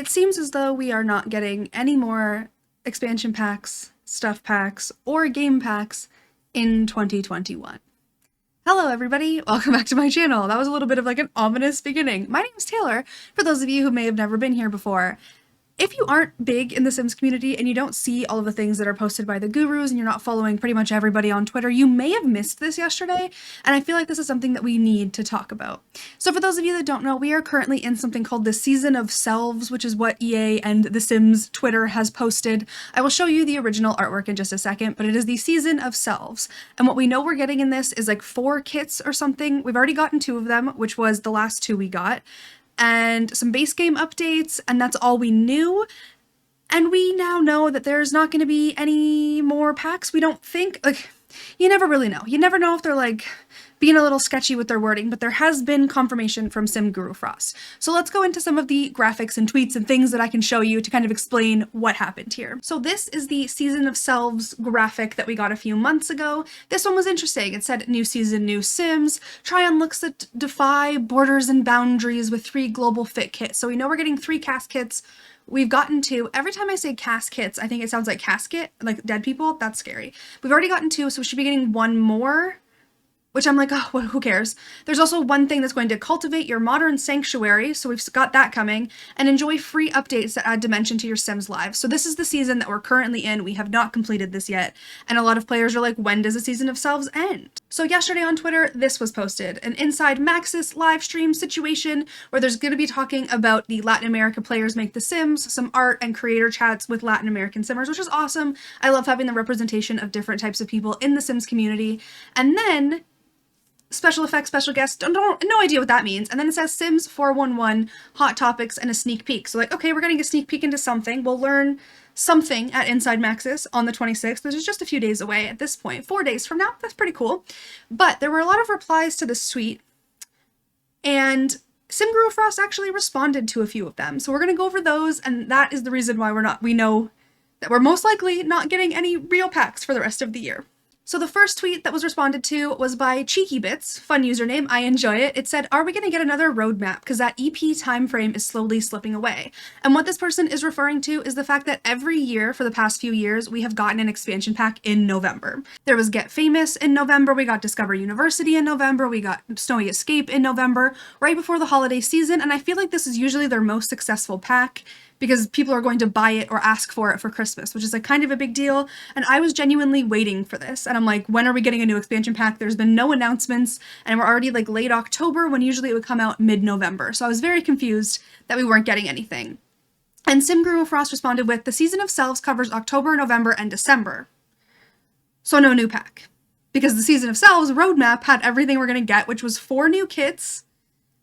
It seems as though we are not getting any more expansion packs, stuff packs, or game packs in 2021. Hello everybody, welcome back to my channel. That was a little bit of like an ominous beginning. My name is Taylor, for those of you who may have never been here before. If you aren't big in the Sims community and you don't see all of the things that are posted by the gurus and you're not following pretty much everybody on Twitter, you may have missed this yesterday, and I feel like this is something that we need to talk about. So for those of you that don't know, we are currently in something called the Season of Selves, which is what EA and The Sims Twitter has posted. I will show you the original artwork in just a second, but it is the Season of Selves. And what we know we're getting in this is like 4 kits or something. We've already gotten 2 of them, which was the last 2 we got, and some base game updates, and that's all we knew. And we now know that there's not going to be any more packs. We don't think, like, you never really know. You never know if they're like being a little sketchy with their wording, but there has been confirmation from Sim Guru Frost. So let's go into some of the graphics and tweets and things that I can show you to kind of explain what happened here. So this is the Season of Selves graphic that we got a few months ago. This one was interesting. It said new season, new Sims. Try on looks that defy borders and boundaries with 3 global fit kits. So we know we're getting 3 cast kits. We've gotten 2. Every time I say cast kits, I think it sounds like casket, like dead people. That's scary. We've already gotten 2, so we should be getting 1 more, which I'm like, oh, well, who cares? There's also one thing that's going to cultivate your modern sanctuary, so we've got that coming, and enjoy free updates that add dimension to your Sims lives. So this is the season that we're currently in. We have not completed this yet, and a lot of players are like, when does the Season of Selves end? So yesterday on Twitter, this was posted, an inside Maxis live stream situation where there's going to be talking about the Latin America players make the Sims, some art and creator chats with Latin American Simmers, which is awesome. I love having the representation of different types of people in the Sims community. And then special effects, special guests, no idea what that means. And then it says Sims 411, hot topics, and a sneak peek. So like, okay, we're getting a sneak peek into something. We'll learn something at Inside Maxis on the 26th, which is just a few days away at this point. 4 days from now. That's pretty cool. But there were a lot of replies to this tweet, and Sim Guru Frost actually responded to a few of them. So we're going to go over those, and that is the reason why we know that we're most likely not getting any real packs for the rest of the year. So the first tweet that was responded to was by Cheeky Bits, fun username, I enjoy it. It said, are we going to get another roadmap? Because that EP time frame is slowly slipping away. And what this person is referring to is the fact that every year for the past few years, we have gotten an expansion pack in November. There was Get Famous in November, we got Discover University in November, we got Snowy Escape in November, right before the holiday season, and I feel like this is usually their most successful pack, because people are going to buy it or ask for it for Christmas, which is like kind of a big deal. And I was genuinely waiting for this. And I'm like, when are we getting a new expansion pack? There's been no announcements, and we're already like late October when usually it would come out mid-November. So I was very confused that we weren't getting anything. And Sim Guru Frost responded with, the Season of Selves covers October, November, and December. So no new pack. Because the Season of Selves roadmap had everything we're gonna get, which was 4 new kits,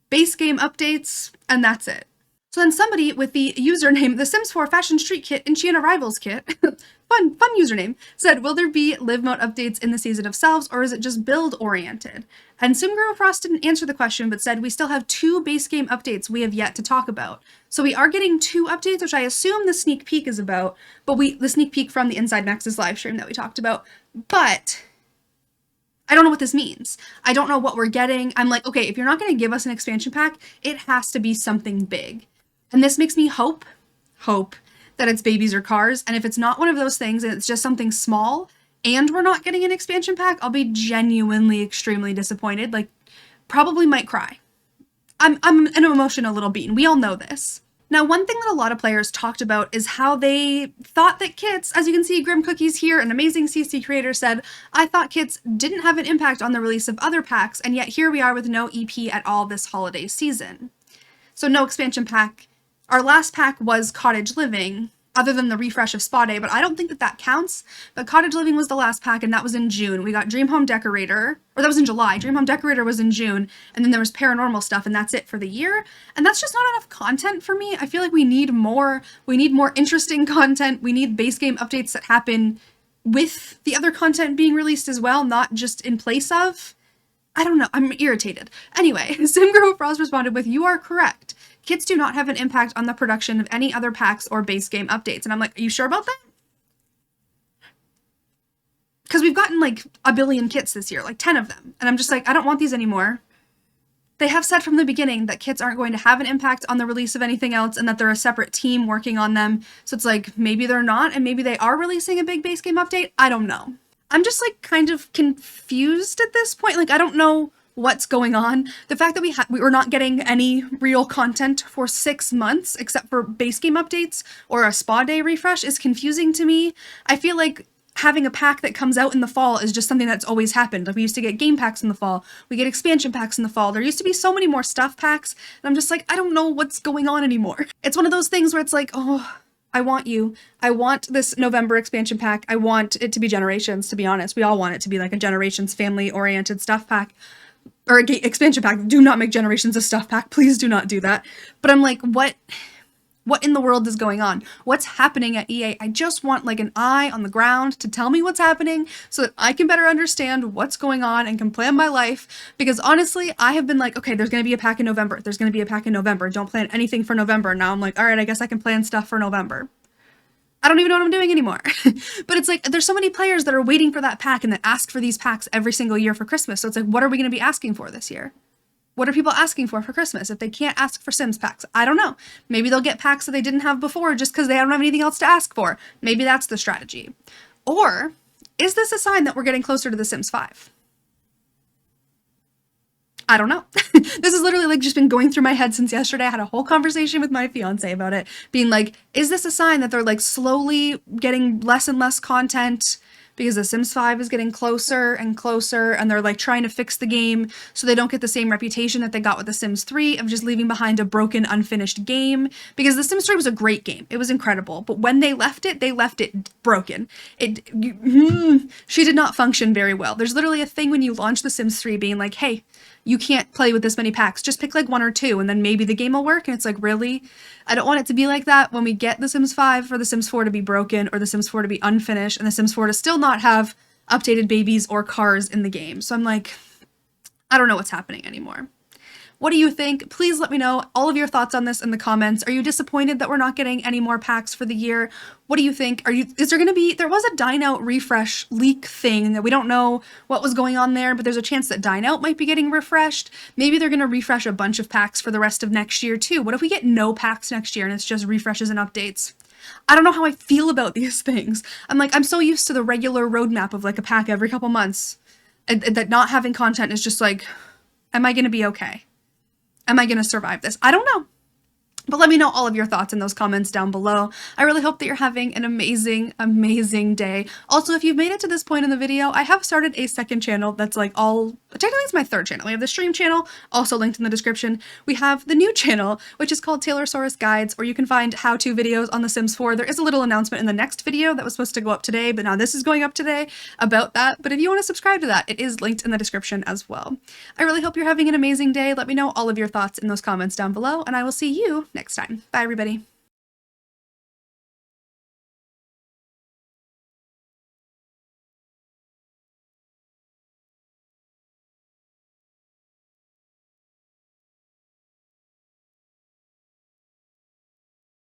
base game updates, and that's it. So then somebody with the username The Sims 4 Fashion Street Kit and Sheena Rivals Kit, fun username, said, will there be live mode updates in the Season of Selves, or is it just build oriented? And Sim Guru Frost didn't answer the question, but said, we still have 2 base game updates we have yet to talk about. So we are getting 2 updates, which I assume the sneak peek is about, but the sneak peek from the Inside Maxis live stream that we talked about. But I don't know what this means. I don't know what we're getting. I'm like, okay, if you're not going to give us an expansion pack, it has to be something big. And this makes me hope that it's babies or cars. And if it's not one of those things and it's just something small and we're not getting an expansion pack, I'll be genuinely extremely disappointed. Like, probably might cry. I'm an emotional little bean. We all know this. Now, one thing that a lot of players talked about is how they thought that kits, as you can see, Grim Cookies here, an amazing CC creator, said, I thought kits didn't have an impact on the release of other packs, and yet here we are with no EP at all this holiday season. So no expansion pack. Our last pack was Cottage Living, other than the refresh of Spa Day, but I don't think that counts. But Cottage Living was the last pack, and that was in June. We got Dream Home Decorator, or that was in July. Dream Home Decorator was in June, and then there was Paranormal stuff, and that's it for the year. And that's just not enough content for me. I feel like we need more. We need more interesting content. We need base game updates that happen with the other content being released as well, not just in place of. I don't know. I'm irritated. Anyway, Sim Guru Frost responded with, you are correct. Kits do not have an impact on the production of any other packs or base game updates. And I'm like, are you sure about that? Because we've gotten like a billion kits this year, like 10 of them. And I'm just like, I don't want these anymore. They have said from the beginning that kits aren't going to have an impact on the release of anything else and that they're a separate team working on them. So it's like, maybe they're not, and maybe they are releasing a big base game update. I don't know. I'm just like kind of confused at this point. Like, I don't know what's going on. The fact that we were not getting any real content for 6 months except for base game updates or a spa day refresh is confusing to me. I feel like having a pack that comes out in the fall is just something that's always happened. Like, we used to get game packs in the fall, we get expansion packs in the fall. There used to be so many more stuff packs, and I'm just like, I don't know what's going on anymore. It's one of those things where it's like, oh, I want you. I want this November expansion pack. I want it to be Generations, to be honest. We all want it to be like a Generations family-oriented stuff pack. Or expansion pack. Do not make Generations a stuff pack. Please do not do that. But I'm like, what in the world is going on? What's happening at EA? I just want like an eye on the ground to tell me what's happening so that I can better understand what's going on and can plan my life. Because honestly, I have been like, okay, there's going to be a pack in November. There's going to be a pack in November. Don't plan anything for November. Now I'm like, all right, I guess I can plan stuff for November. I don't even know what I'm doing anymore. But it's like, there's so many players that are waiting for that pack and that ask for these packs every single year for Christmas. So it's like, what are we going to be asking for this year? What are people asking for Christmas if they can't ask for Sims packs? I don't know. Maybe they'll get packs that they didn't have before just because they don't have anything else to ask for. Maybe that's the strategy. Or is this a sign that we're getting closer to The Sims 5? I don't know. This has literally like just been going through my head since yesterday. I had a whole conversation with my fiance about it, being like, is this a sign that they're like slowly getting less and less content because The Sims 5 is getting closer and closer, and they're like trying to fix the game so they don't get the same reputation that they got with The Sims 3 of just leaving behind a broken, unfinished game? Because The Sims 3 was a great game. It was incredible. But when they left it broken. She did not function very well. There's literally a thing when you launch The Sims 3 being like, hey, you can't play with this many packs. Just pick like 1 or 2 and then maybe the game will work. And it's like, really? I don't want it to be like that when we get The Sims 5 for The Sims 4 to be broken or The Sims 4 to be unfinished and The Sims 4 to still not have updated babies or cars in the game. So I'm like, I don't know what's happening anymore. What do you think? Please let me know all of your thoughts on this in the comments. Are you disappointed that we're not getting any more packs for the year? What do you think? Is there going to be, there was a Dine Out refresh leak thing that we don't know what was going on there, but there's a chance that Dine Out might be getting refreshed. Maybe they're going to refresh a bunch of packs for the rest of next year too. What if we get no packs next year and it's just refreshes and updates? I don't know how I feel about these things. I'm like, I'm so used to the regular roadmap of like a pack every couple months, and that not having content is just like, am I going to be okay? Am I going to survive this? I don't know. But let me know all of your thoughts in those comments down below. I really hope that you're having an amazing, amazing day. Also, if you've made it to this point in the video, I have started a second channel that's like technically it's my third channel. We have the stream channel, also linked in the description. We have the new channel, which is called Taylorsaurus Guides, where you can find how-to videos on The Sims 4. There is a little announcement in the next video that was supposed to go up today, but now this is going up today about that. But if you want to subscribe to that, it is linked in the description as well. I really hope you're having an amazing day. Let me know all of your thoughts in those comments down below, and I will see you next time. Bye, everybody.